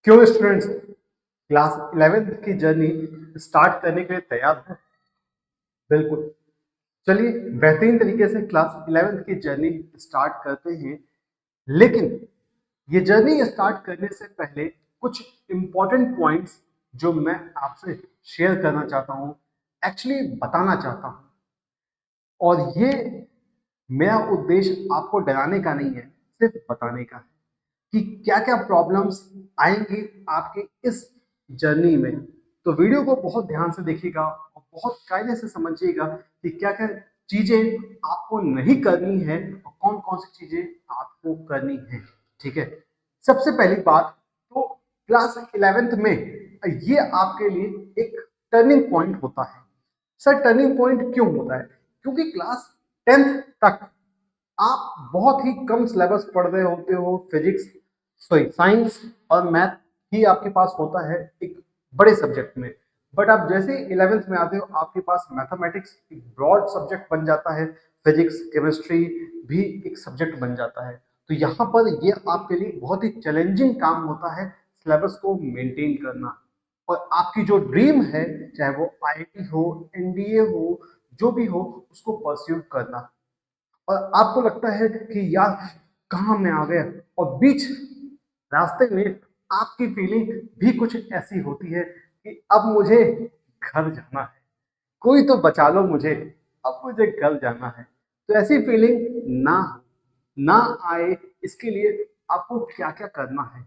क्यों students class 11th की journey start करने के लिए तैयार हैं? बिल्कुल। चलिए बेहतरीन तरीके से क्लास 11th की जर्नी स्टार्ट करते हैं। लेकिन ये जर्नी स्टार्ट करने से पहले कुछ इंपॉर्टेंट पॉइंट्स जो मैं आपसे शेयर करना चाहता हूँ, एक्चुअली बताना चाहता हूँ। और ये मेरा उद्देश्य आपको डराने का नहीं है, सिर्फ बताने का है कि क्या क्या प्रॉब्लम्स आएंगी आपके इस जर्नी में। तो वीडियो को बहुत ध्यान से देखिएगा और बहुत कायदे से समझिएगा कि क्या क्या चीजें आपको नहीं करनी है और कौन कौन सी चीजें आपको करनी है। ठीक है, सबसे पहली बात तो क्लास 11th में ये आपके लिए एक टर्निंग पॉइंट होता है। सर टर्निंग पॉइंट क्यों होता है? क्योंकि क्लास 10th तक आप बहुत ही कम सिलेबस पढ़ रहे होते हो। फिजिक्स, सॉरी साइंस और मैथ ही आपके पास होता है एक बड़े सब्जेक्ट में। बट आप जैसे 11th में आते हो आपके पास मैथमेटिक्स एक ब्रॉड सब्जेक्ट बन जाता है, फिजिक्स केमिस्ट्री भी एक सब्जेक्ट बन जाता है। तो यहाँ पर ये आपके लिए बहुत ही चैलेंजिंग काम होता है सिलेबस को मेंटेन करना। और आपकी जो ड्रीम है, चाहे वो आईआईटी हो, एनडीए हो, जो भी हो, उसको परस्यू करना। और आपको लगता है कि यार कहाँ मैं आ गया, और बीच रास्ते में आपकी फीलिंग भी कुछ ऐसी होती है कि अब मुझे घर जाना है, कोई तो बचा लो मुझे, अब मुझे घर जाना है। तो ऐसी फीलिंग ना ना आए, इसके लिए आपको क्या क्या करना है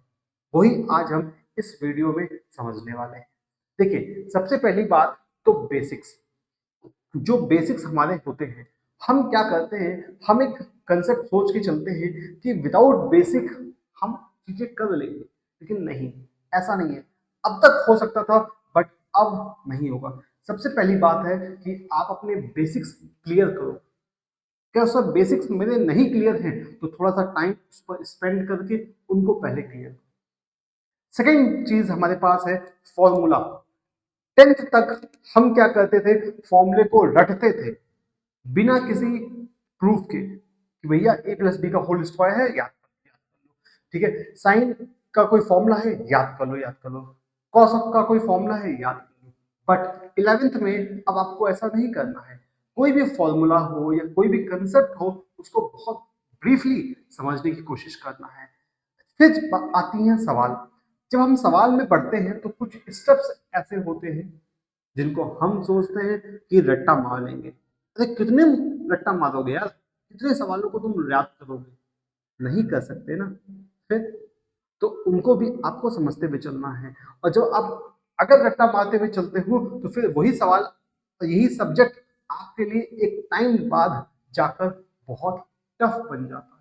वही आज हम इस वीडियो में समझने वाले हैं। देखिए सबसे पहली बात तो बेसिक्स। जो बेसिक्स हमारे होते हैं, हम क्या करते हैं, हम एक कंसेप्ट सोच के चलते हैं कि विदाउट बेसिक हम चीजें कर लेंगे, लेकिन नहीं, ऐसा नहीं है। अब तक हो सकता था बट अब नहीं होगा। सबसे पहली बात है कि आप अपने बेसिक्स क्लियर करो। क्या सर बेसिक्स मेरे नहीं क्लियर हैं, तो थोड़ा सा टाइम उस पर स्पेंड करके उनको पहले क्लियर करो। सेकेंड चीज हमारे पास है फॉर्मूला। 10th तक हम क्या करते थे, फॉर्मूले को रटते थे बिना किसी प्रूफ के कि भैया ए प्लस बी का होल स्क्वायर है, याद कर लो। ठीक है, साइन का कोई फॉर्मूला है, याद कर लो, याद कर लो। कॉस का कोई फॉर्मूला है, याद कर लो। बट 11th में अब आपको ऐसा नहीं करना है। कोई भी फॉर्मूला हो या कोई भी कंसेप्ट हो, उसको बहुत ब्रीफली समझने की कोशिश करना है। फिर आती हैं सवाल। जब हम सवाल में पढ़ते हैं तो कुछ स्टेप्स ऐसे होते हैं जिनको हम सोचते हैं कि रट्टा मार लेंगे। अरे कितने रट्टा मारोगे यार, कितने सवालों को तुम याद करोगे? नहीं कर सकते ना। फिर तो उनको भी आपको समझते हुए चलना है। और जब आप अगर रट्टा मारते हुए चलते हो तो फिर वही सवाल, यही सब्जेक्ट आपके लिए एक टाइम बाद जाकर बहुत टफ बन जाता है।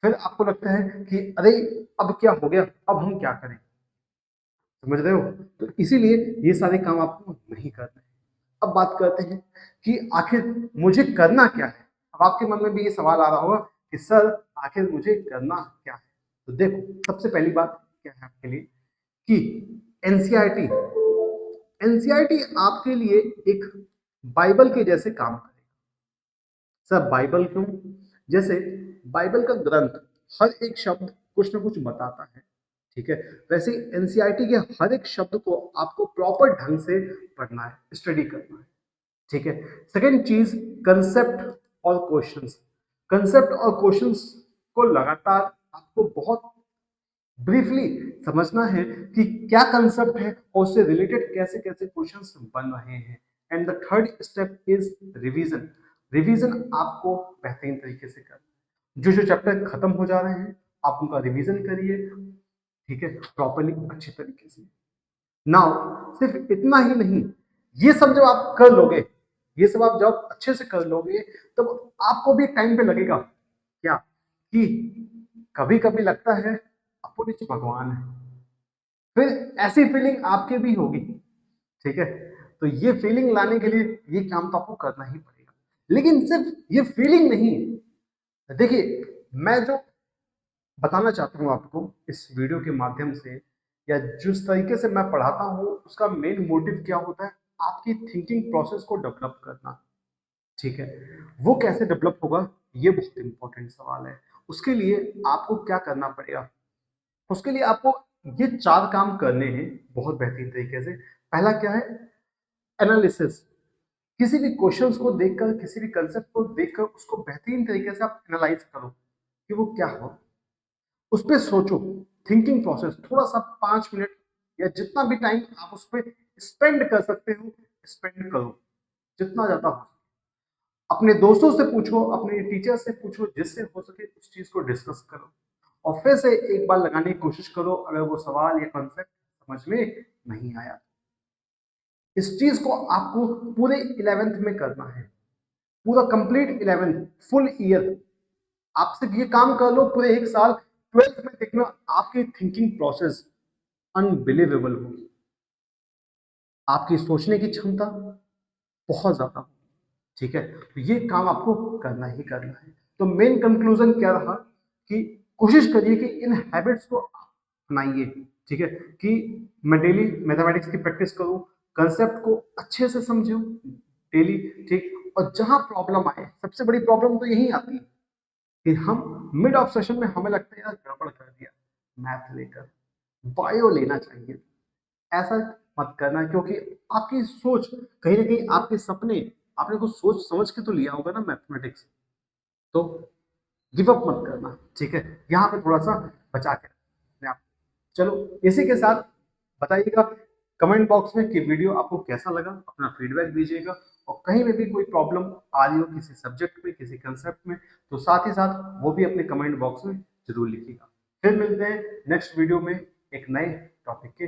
फिर आपको लगता है कि अरे अब क्या हो गया, अब हम क्या करें? समझ रहे हो? तो इसीलिए ये सारे काम आपको नहीं करने हैं। अब बात करते हैं कि आखिर मुझे करना क्या है। अब आपके मन में भी ये सवाल आ रहा होगा कि सर आखिर मुझे करना क्या है। तो देखो सबसे पहली बात क्या है आपके लिए कि एनसीईआरटी एनसीईआरटी आपके लिए एक बाइबल के जैसे काम करेगा। सर बाइबल क्यों? जैसे बाइबल का ग्रंथ हर एक शब्द कुछ ना कुछ बताता है। ठीक है, वैसे एनसीईआरटी के हर एक शब्द को आपको प्रॉपर ढंग से पढ़ना है, स्टडी करना है। ठीक है। सेकेंड चीज, कंसेप्ट और क्वेश्चंस। कंसेप्ट और क्वेश्चंस को लगातार आपको बहुत ब्रीफली समझना है कि क्या कंसेप्ट है और उससे रिलेटेड कैसे कैसे क्वेश्चंस बन रहे हैं। And the third step is revision. Revision आपको बेहतरीन तरीके से करना। जो जो चैप्टर खत्म हो जा रहे हैं आप उनका रिवीजन करिए, ठीक है, प्रॉपरली अच्छी तरीके से। नाउ सिर्फ इतना ही नहीं, ये सब जब आप कर लोगे, ये सब आप जब अच्छे से कर लोगे, तब आपको भी टाइम पे लगेगा क्या कि कभी कभी लगता है अपुनिच भगवान है। फिर ऐसी फीलिंग आपके भी होगी। ठीक है, तो ये फीलिंग लाने के लिए ये काम तो आपको करना ही पड़ेगा। लेकिन सिर्फ ये फीलिंग नहीं, देखिए मैं जो बताना चाहता हूँ आपको इस वीडियो के माध्यम से, या जिस तरीके से मैं पढ़ाता हूँ, उसका मेन मोटिव क्या होता है, आपकी थिंकिंग प्रोसेस को डेवलप करना। ठीक है, वो कैसे डेवलप होगा, ये बहुत इंपॉर्टेंट सवाल है। उसके लिए आपको क्या करना पड़ेगा? उसके लिए आपको ये 4 काम करने हैं बहुत बेहतरीन तरीके से। पहला क्या है? एनालिसिस। किसी भी क्वेश्चंस को देखकर, किसी भी कंसेप्ट को देखकर उसको बेहतरीन तरीके से आप एनालाइज करो कि वो क्या हो, उस पे सोचो। थिंकिंग प्रोसेस थोड़ा-सा 5 मिनट या जितना भी टाइम आप उस पे स्पेंड कर सकते हो, स्पेंड करो, जितना ज़्यादा हो। अपने दोस्तों से पूछो, अपने टीचर से पूछो, जिससे हो सके उस चीज़ को डिस्कस करो और फिर से एक बार लगाने की कोशिश करो। अगर वो सवाल या कॉन्सेप्ट समझ में नहीं आया, इस चीज़ को आपको पूरे 11th में करना है, पूरा कंप्लीट 11th फुल ईयर आपसे ये काम कर लो पूरे 1 साल। 12th में देखना आपकी थिंकिंग प्रोसेस अनबिलीवेबल होगी, आपकी सोचने की क्षमता बहुत ज़्यादा होगी। ठीक है, तो ये काम आपको करना ही करना है। तो मेन कंक्लूजन क्या रहा कि कोशिश करिए कि इन हैबिट्स को अपनाइए। ठीक है, कि मैं डेली मैथमेटिक्स की प्रैक्टिस करूं, कंसेप्ट को अच्छे से समझूं डेली। ठीक, और जहां प्रॉब्लम आए, सबसे बड़ी प्रॉब्लम तो यही आती है कि हम मिड ऑफ सेशन में हमें लगता है यार गड़बड़ कर दिया, मैथ लेकर बायो लेना चाहिए। ऐसा मत करना, क्योंकि आपकी सोच कहीं ना कहीं, आपके सपने, आपने कुछ सोच समझ के तो लिया होगा ना मैथमेटिक्स, तो गिव अप मत करना। ठीक है, यहाँ पे थोड़ा सा बचा के रखना आप। चलो, इसी के साथ बताइएगा कमेंट बॉक्स में कि वीडियो आपको कैसा लगा, अपना फीडबैक दीजिएगा। और कहीं में भी कोई प्रॉब्लम आ रही हो किसी सब्जेक्ट में, किसी कंसेप्ट में, तो साथ ही साथ वो भी अपने कमेंट बॉक्स में जरूर लिखिएगा। फिर मिलते हैं नेक्स्ट वीडियो में एक नए टॉपिक के